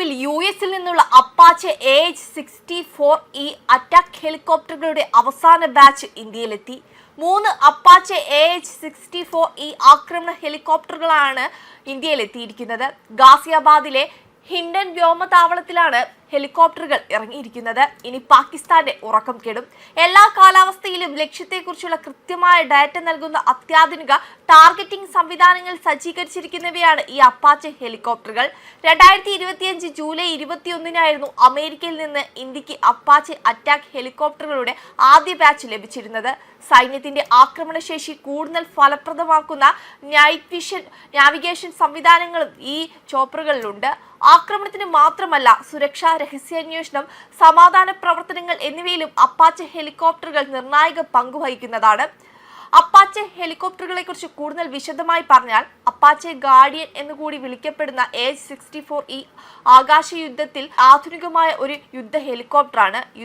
ഒടുവിൽ യുഎസിൽ നിന്നുള്ള അപ്പാച്ചെ AH-64E അറ്റാക്ക് ഹെലികോപ്റ്ററുകളുടെ അവസാന ബാച്ച് ഇന്ത്യയിലെത്തി. 3 അപ്പാച്ചെ AH-64E ആക്രമണ ഹെലികോപ്റ്ററുകളാണ് ഇന്ത്യയിലെത്തിയിരിക്കുന്നത്. ഗാസിയാബാദിലെ ഹിൻഡൻ വ്യോമതാവളത്തിലാണ് ഹെലികോപ്റ്ററുകൾ ഇറങ്ങിയിരിക്കുന്നത്. ഇനി പാകിസ്ഥാന്റെ ഉറക്കം കെടും. എല്ലാ കാലാവസ്ഥയിലും ലക്ഷ്യത്തെക്കുറിച്ചുള്ള കൃത്യമായ ഡാറ്റ നൽകുന്ന അത്യാധുനിക ടാർഗറ്റിംഗ് സംവിധാനങ്ങൾ സജ്ജീകരിച്ചിരിക്കുന്നവയാണ് ഈ അപ്പാച്ചെ ഹെലികോപ്റ്ററുകൾ. 2025 ജൂലൈ 21 അമേരിക്കയിൽ നിന്ന് ഇന്ത്യക്ക് അപ്പാച്ചെ അറ്റാക്ക് ഹെലികോപ്റ്ററുകളുടെ ആദ്യ ബാച്ച് ലഭിച്ചിരുന്നത്. സൈന്യത്തിന്റെ ആക്രമണശേഷി കൂടുതൽ ഫലപ്രദമാക്കുന്ന നൈറ്റ് വിഷൻ നാവിഗേഷൻ സംവിധാനങ്ങളും ഈ ചോപ്പറുകളിലുണ്ട്. ആക്രമണത്തിന് മാത്രമല്ല, സുരക്ഷ, രഹസ്യാന്വേഷണം, സമാധാന പ്രവർത്തനങ്ങൾ എന്നിവയിലും അപ്പാച്ചെ ഹെലികോപ്റ്ററുകൾ നിർണായക പങ്കുവഹിക്കുന്നതാണ്. അപ്പാച്ചെ ഹെലികോപ്റ്ററുകളെ കുറിച്ച് കൂടുതൽ വിശദമായി പറഞ്ഞാൽ, അപ്പാച്ചെ ഗാർഡിയൻ എന്നുകൂടി വിളിക്കപ്പെടുന്ന AH-64E ആകാശ യുദ്ധത്തിൽ ആധുനികമായ ഒരു യുദ്ധ ഹെലികോപ്റ്ററാണ്.